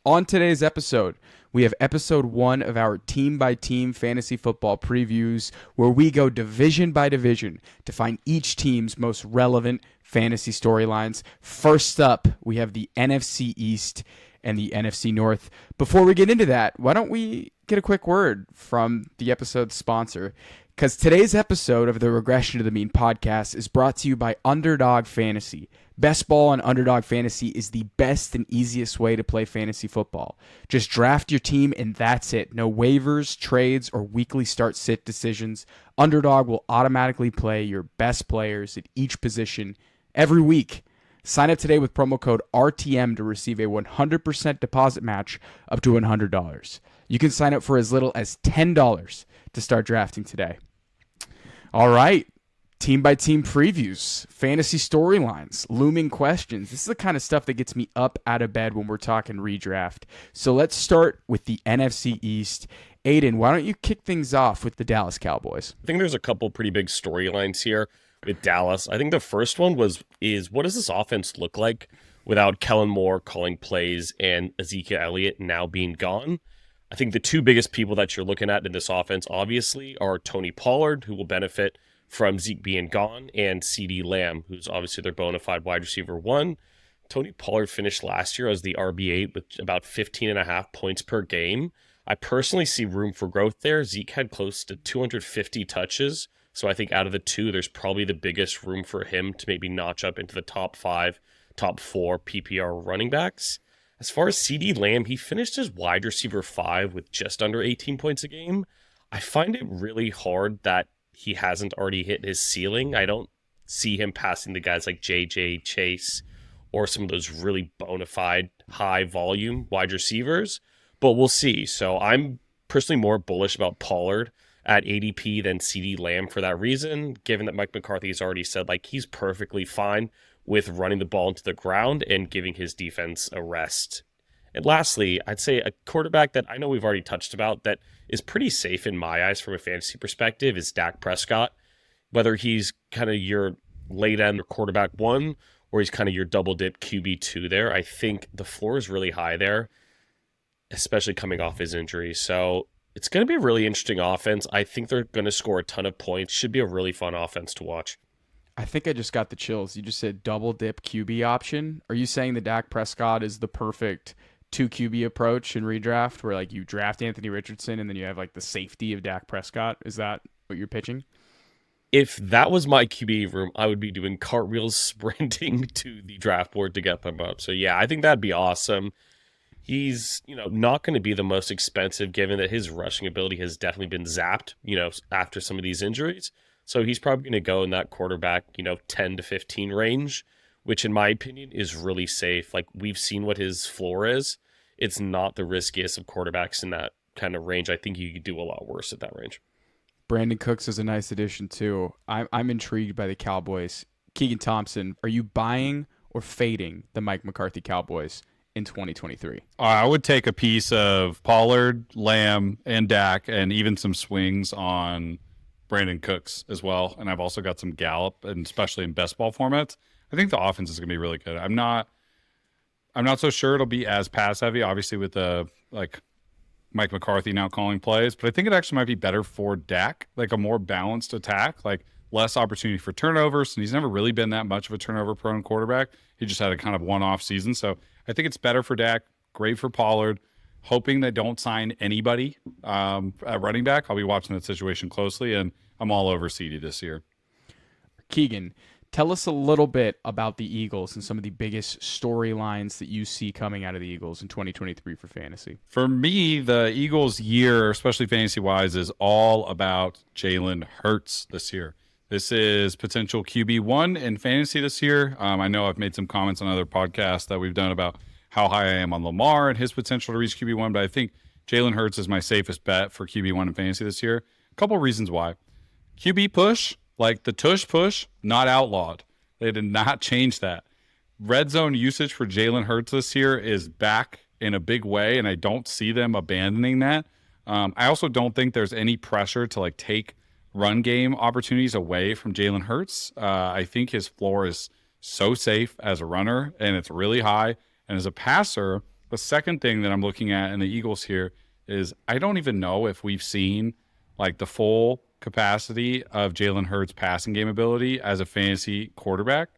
On today's episode, we have episode 1 of our team-by-team fantasy football previews, where we go division by division to find each team's most relevant fantasy storylines. First up, we have the NFC East and the NFC North. Before we get into that, why don't we get a quick word from the episode's sponsor? Because today's episode of the Regression to the Mean podcast is brought to you by Underdog Fantasy. Best Ball on Underdog Fantasy is the best and easiest way to play fantasy football. Just draft your team and that's it. No waivers, trades, or weekly start-sit decisions. Underdog will automatically play your best players at each position every week. Sign up today with promo code RTM to receive a 100% deposit match up to $100. You can sign up for as little as $10 to start drafting today. All right. Team-by-team previews, fantasy storylines, looming questions. This is the kind of stuff that gets me up out of bed when we're talking redraft. So let's start with the NFC East. Aidan, why don't you kick things off with the Dallas Cowboys? I think there's a couple pretty big storylines here with Dallas. I think the first one is what does this offense look like without Kellen Moore calling plays and Ezekiel Elliott now being gone? I think the two biggest people that you're looking at in this offense, obviously, are Tony Pollard, who will benefit from Zeke being gone, and CeeDee Lamb, who's obviously their bona fide wide receiver 1. Tony Pollard finished last year as the RB8 with about 15.5 points per game. I personally see room for growth there. Zeke had close to 250 touches, so I think out of the two, there's probably the biggest room for him to maybe notch up into the top 5, top 4 PPR running backs. As far as CeeDee Lamb, he finished as wide receiver 5 with just under 18 points a game. I find it really hard that he hasn't already hit his ceiling. I don't see him passing the guys like JJ Chase or some of those really bona fide high volume wide receivers, but we'll see. So I'm personally more bullish about Pollard at ADP than CeeDee Lamb for that reason, given that Mike McCarthy has already said like he's perfectly fine with running the ball into the ground and giving his defense a rest. And lastly, I'd say a quarterback that I know we've already touched about that is pretty safe in my eyes from a fantasy perspective is Dak Prescott. Whether he's kind of your late end quarterback 1 or he's kind of your double dip QB2 there, I think the floor is really high there, especially coming off his injury. So it's going to be a really interesting offense. I think they're going to score a ton of points. Should be a really fun offense to watch. I think I just got the chills. You just said double dip QB option. Are you saying that Dak Prescott is the perfect 2 QB approach in redraft where like you draft Anthony Richardson and then you have like the safety of Dak Prescott? Is that what you're pitching? If that was my QB room, I would be doing cartwheels sprinting to the draft board to get them up. So yeah, I think that'd be awesome. He's, not going to be the most expensive given that his rushing ability has definitely been zapped, after some of these injuries. So he's probably going to go in that quarterback, 10 to 15 range, which in my opinion is really safe. Like we've seen what his floor is. It's not the riskiest of quarterbacks in that kind of range. I think you could do a lot worse at that range. Brandon Cooks is a nice addition too. I'm intrigued by the Cowboys. Keegan Thompson, are you buying or fading the Mike McCarthy Cowboys in 2023? I would take a piece of Pollard, Lamb, and Dak, and even some swings on Brandon Cooks as well. And I've also got some Gallup, and especially in best ball formats. I think the offense is going to be really good. I'm not so sure it'll be as pass heavy, obviously with the Mike McCarthy now calling plays, but I think it actually might be better for Dak, like a more balanced attack, like less opportunity for turnovers. And he's never really been that much of a turnover prone quarterback. He just had a kind of one-off season. So I think it's better for Dak, great for Pollard. Hoping they don't sign anybody at running back. I'll be watching that situation closely, and I'm all over CeeDee this year. Keegan, tell us a little bit about the Eagles and some of the biggest storylines that you see coming out of the Eagles in 2023 for fantasy. For me, the Eagles' year, especially fantasy-wise, is all about Jalen Hurts this year. This is potential QB1 in fantasy this year. I know I've made some comments on other podcasts that we've done about how high I am on Lamar and his potential to reach QB1, but I think Jalen Hurts is my safest bet for QB1 in fantasy this year. A couple of reasons why. QB push, like the tush push, not outlawed. They did not change that. Red zone usage for Jalen Hurts this year is back in a big way, and I don't see them abandoning that. I also don't think there's any pressure to take run game opportunities away from Jalen Hurts. I think his floor is so safe as a runner, and it's really high. And as a passer, The second thing that I'm looking at in the Eagles here is I don't even know if we've seen like the full capacity of Jalen Hurts' passing game ability as a fantasy quarterback.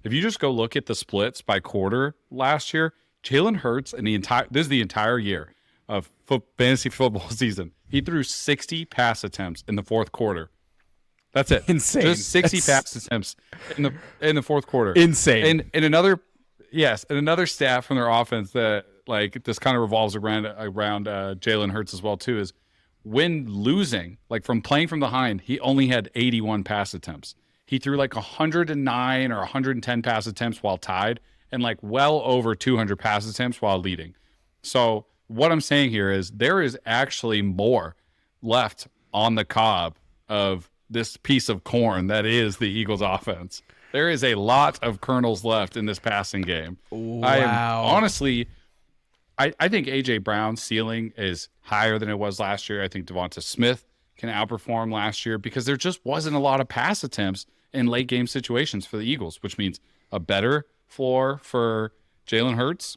If you just go look at the splits by quarter last year, Jalen Hurts in this is the entire year of fantasy football season. He threw 60 pass attempts in the fourth quarter. That's it. Insane. Just 60 pass attempts in the fourth quarter. Insane. And another stat from their offense that like this kind of revolves around Jalen Hurts as well too is when losing, like from playing from behind, he only had 81 pass attempts. He threw like 109 or 110 pass attempts while tied and like well over 200 pass attempts while leading. So what I'm saying here is there is actually more left on the cob of this piece of corn that is the Eagles offense. There is a lot of kernels left in this passing game. Wow. I think A.J. Brown's ceiling is higher than it was last year. I think Devonta Smith can outperform last year because there just wasn't a lot of pass attempts in late game situations for the Eagles, which means a better floor for Jalen Hurts.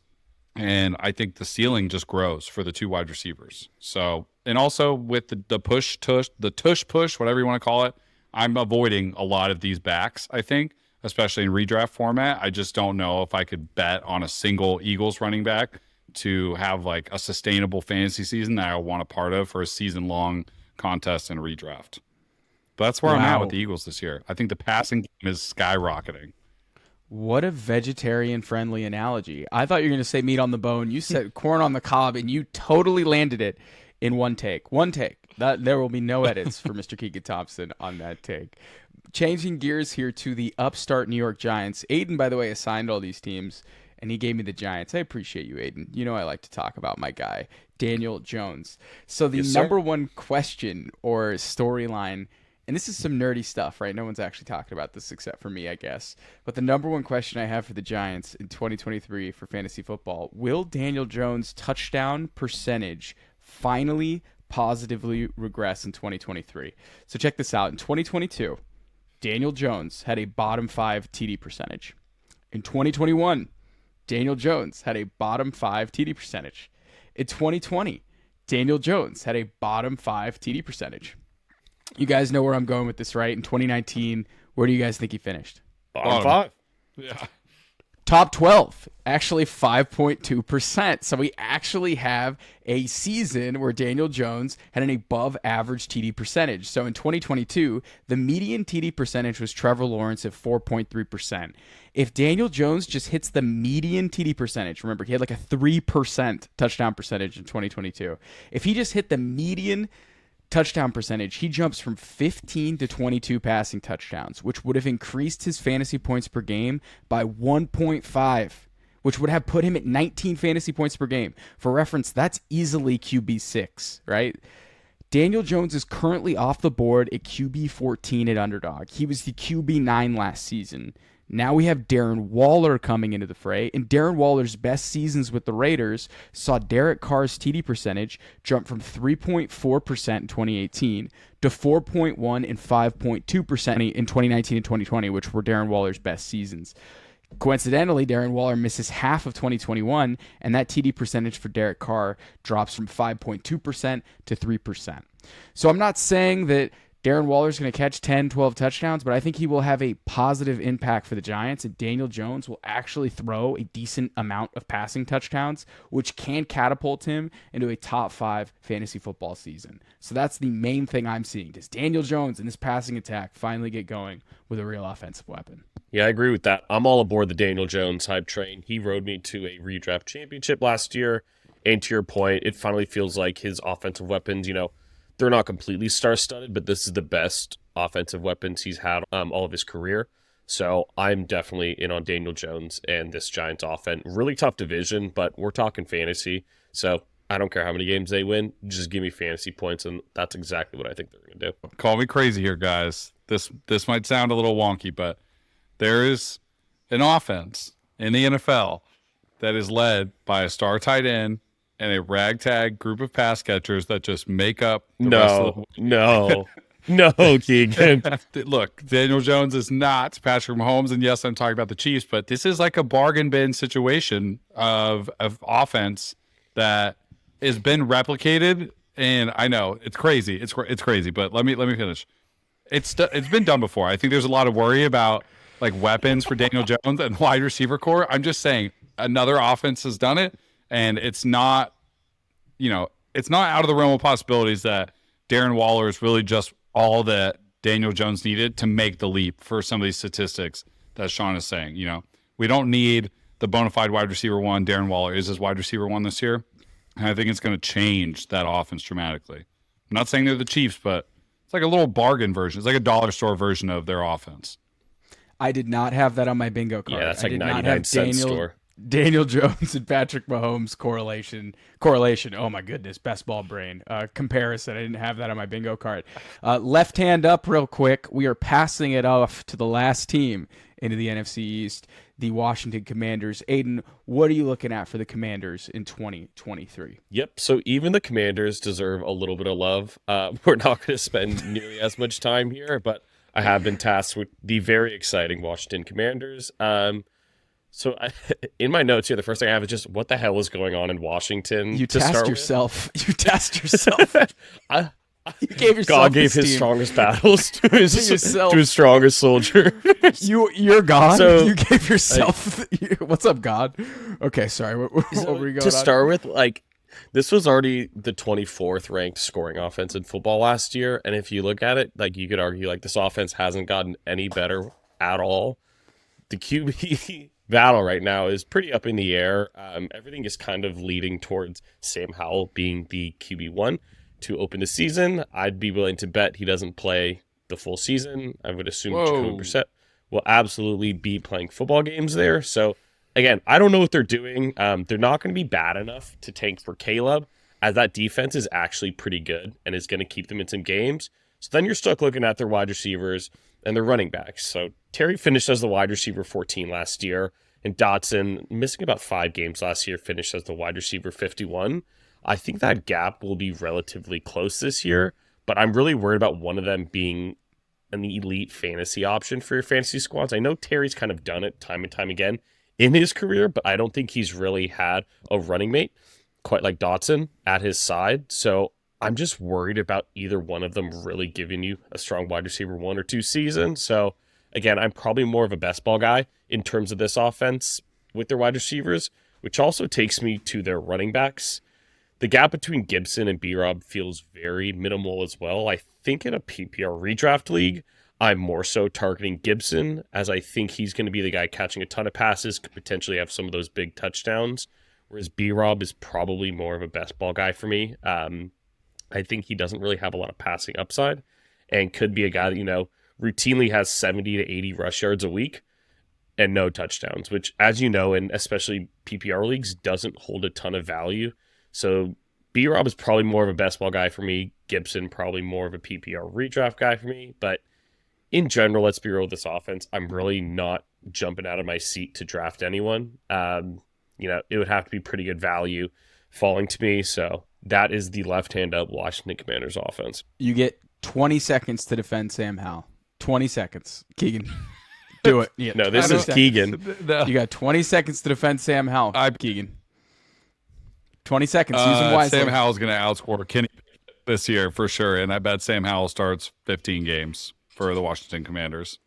And I think the ceiling just grows for the two wide receivers. So, and also with the tush push, whatever you want to call it, I'm avoiding a lot of these backs, I think, especially in redraft format. I just don't know if I could bet on a single Eagles running back to have like a sustainable fantasy season that I want a part of for a season-long contest and redraft. But that's where I'm at with the Eagles this year. I think the passing game is skyrocketing. What a vegetarian-friendly analogy. I thought you were going to say meat on the bone. You said corn on the cob, and you totally landed it in one take. One take. There will be no edits for Mr. Keegan Thompson on that take. Changing gears here to the upstart New York Giants. Aidan, by the way, assigned all these teams, and he gave me the Giants. I appreciate you, Aidan. You know I like to talk about my guy, Daniel Jones. So the number one question or storyline, and this is some nerdy stuff, right? No one's actually talking about this except for me, I guess. But the number one question I have for the Giants in 2023 for fantasy football, will Daniel Jones' touchdown percentage finally positively regress in 2023? So check this out. In 2022, Daniel Jones had a bottom 5 TD percentage. In 2021, Daniel Jones had a bottom 5 TD percentage. In 2020, Daniel Jones had a bottom 5 TD percentage. You guys know where I'm going with this, right? In 2019, where do you guys think he finished? Bottom 5. Yeah. Top 12, actually 5.2%. So we actually have a season where Daniel Jones had an above average TD percentage. So in 2022, the median TD percentage was Trevor Lawrence at 4.3%. If Daniel Jones just hits the median TD percentage, remember he had like a 3% touchdown percentage in 2022. If he just hit the median touchdown percentage, he jumps from 15 to 22 passing touchdowns, which would have increased his fantasy points per game by 1.5, which would have put him at 19 fantasy points per game. For reference, that's easily QB6, right? Daniel Jones is currently off the board at QB14 at Underdog. He was the QB9 last season. Now we have Darren Waller coming into the fray, and Darren Waller's best seasons with the Raiders saw Derek Carr's TD percentage jump from 3.4% in 2018 to 4.1% and 5.2% in 2019 and 2020, which were Darren Waller's best seasons. Coincidentally, Darren Waller misses half of 2021, and that TD percentage for Derek Carr drops from 5.2% to 3%. So I'm not saying that Darren Waller's going to catch 10, 12 touchdowns, but I think he will have a positive impact for the Giants, and Daniel Jones will actually throw a decent amount of passing touchdowns, which can catapult him into a top 5 fantasy football season. So that's the main thing I'm seeing. Does Daniel Jones and his passing attack finally get going with a real offensive weapon? Yeah, I agree with that. I'm all aboard the Daniel Jones hype train. He rode me to a redraft championship last year, and to your point, it finally feels like his offensive weapons, they're not completely star-studded, but this is the best offensive weapons he's had all of his career. So I'm definitely in on Daniel Jones and this Giants offense. Really tough division, but we're talking fantasy. So I don't care how many games they win. Just give me fantasy points, and that's exactly what I think they're going to do. Call me crazy here, guys. This might sound a little wonky, but there is an offense in the NFL that is led by a star tight end and a ragtag group of pass catchers that just make up the rest of the... No. No, Keegan. Look, Daniel Jones is not Patrick Mahomes, and yes, I'm talking about the Chiefs, but this is like a bargain bin situation of offense that has been replicated. And I know it's crazy, it's crazy, but let me finish. It's been done before. I think there's a lot of worry about like weapons for Daniel Jones and wide receiver core. I'm just saying another offense has done it, and it's not out of the realm of possibilities that Darren Waller is really just all that Daniel Jones needed to make the leap for some of these statistics that Shaun is saying. We don't need the bona fide wide receiver one. Darren Waller is his wide receiver one this year. And I think it's going to change that offense dramatically. I'm not saying they're the Chiefs, but it's like a little bargain version. It's like a dollar store version of their offense. I did not have that on my bingo card. Yeah, that's I like did not 99 have cent store. Daniel Jones and Patrick Mahomes correlation. Oh my goodness, best ball brain comparison. I didn't have that on my bingo card. Left hand up real quick. We are passing it off to the last team into the NFC East, the Washington Commanders. Aidan, what are you looking at for the Commanders in 2023? Yep. So even the Commanders deserve a little bit of love. We're not going to spend nearly as much time here, but I have been tasked with the very exciting Washington Commanders. So in my notes here, the first thing I have is just what the hell is going on in Washington? You tasked yourself. You tasked yourself. You gave yourself God gave his strongest battles to his strongest soldier. You're God. So, you gave yourself. What's up, God? Okay, sorry. What were you going to start with? Like, this was already the 24th ranked scoring offense in football last year, and if you look at it, like you could argue, like this offense hasn't gotten any better at all. The QB battle right now is pretty up in the air. Everything is kind of leading towards Sam Howell being the QB1 to open the season. I'd be willing to bet he doesn't play the full season. I would assume Jacoby Brissett will absolutely be playing football games there. So again, I don't know what they're doing. They're not going to be bad enough to tank for Caleb, as that defense is actually pretty good and is going to keep them in some games. So then you're stuck looking at their wide receivers and their running backs. So Terry finished as the wide receiver 14 last year, and Dotson, missing about 5 games last year, finished as the wide receiver 51. I think that gap will be relatively close this year, but I'm really worried about one of them being an elite fantasy option for your fantasy squads. I know Terry's kind of done it time and time again in his career, but I don't think he's really had a running mate quite like Dotson at his side. So I'm just worried about either one of them really giving you a strong wide receiver 1 or 2 season. So again, I'm probably more of a best ball guy in terms of this offense with their wide receivers, which also takes me to their running backs. The gap between Gibson and B-Rob feels very minimal as well. I think in a PPR redraft league, I'm more so targeting Gibson, as I think he's going to be the guy catching a ton of passes, could potentially have some of those big touchdowns, whereas B-Rob is probably more of a best ball guy for me. I think he doesn't really have a lot of passing upside and could be a guy that, routinely has 70 to 80 rush yards a week and no touchdowns, which, as you know, and especially PPR leagues, doesn't hold a ton of value. So B-Rob is probably more of a best ball guy for me. Gibson probably more of a PPR redraft guy for me. But in general, let's be real with this offense. I'm really not jumping out of my seat to draft anyone. It would have to be pretty good value falling to me. So that is the left-hand up Washington Commanders offense. You get 20 seconds to defend Sam Howell. 20 seconds. Keegan, do it. Yeah, no, this is Keegan. You got 20 seconds to defend Sam Howell. Keegan. 20 seconds. Use them wisely. Sam Howell's going to outscore Kenny this year for sure, and I bet Sam Howell starts 15 games for the Washington Commanders.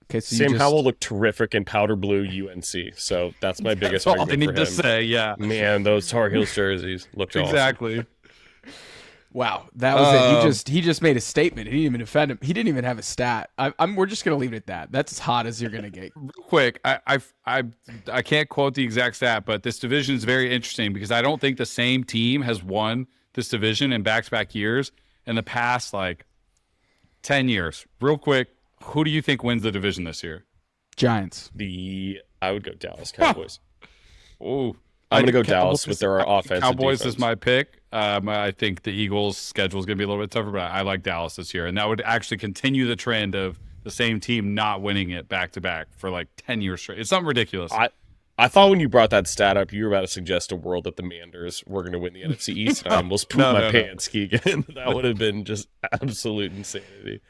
Okay, so Sam Howell looked terrific in powder blue UNC, so that's my biggest argument all I need for him. to say, yeah. Man, those Tar Heels jerseys looked exactly. Awesome. Wow, that was it. He just made a statement. He didn't even defend him. He didn't even have a stat. We're just gonna leave it at that. That's as hot as you're gonna get. Real quick, I can't quote the exact stat, but this division is very interesting because I don't think the same team has won this division in back-to-back years in the past 10 years. Real quick, who do you think wins the division this year? Giants. I would go Dallas Cowboys. Oh. I'm going to go Dallas with their offense. Cowboys defense. is my pick. I think the Eagles' schedule is going to be a little bit tougher, but I like Dallas this year. And that would actually continue the trend of the same team not winning it back-to-back for 10 years straight. It's something ridiculous. I thought when you brought that stat up, you were about to suggest a world that the Manders were going to win the NFC East, and I almost pooped my pants, Keegan. That would have been just absolute insanity.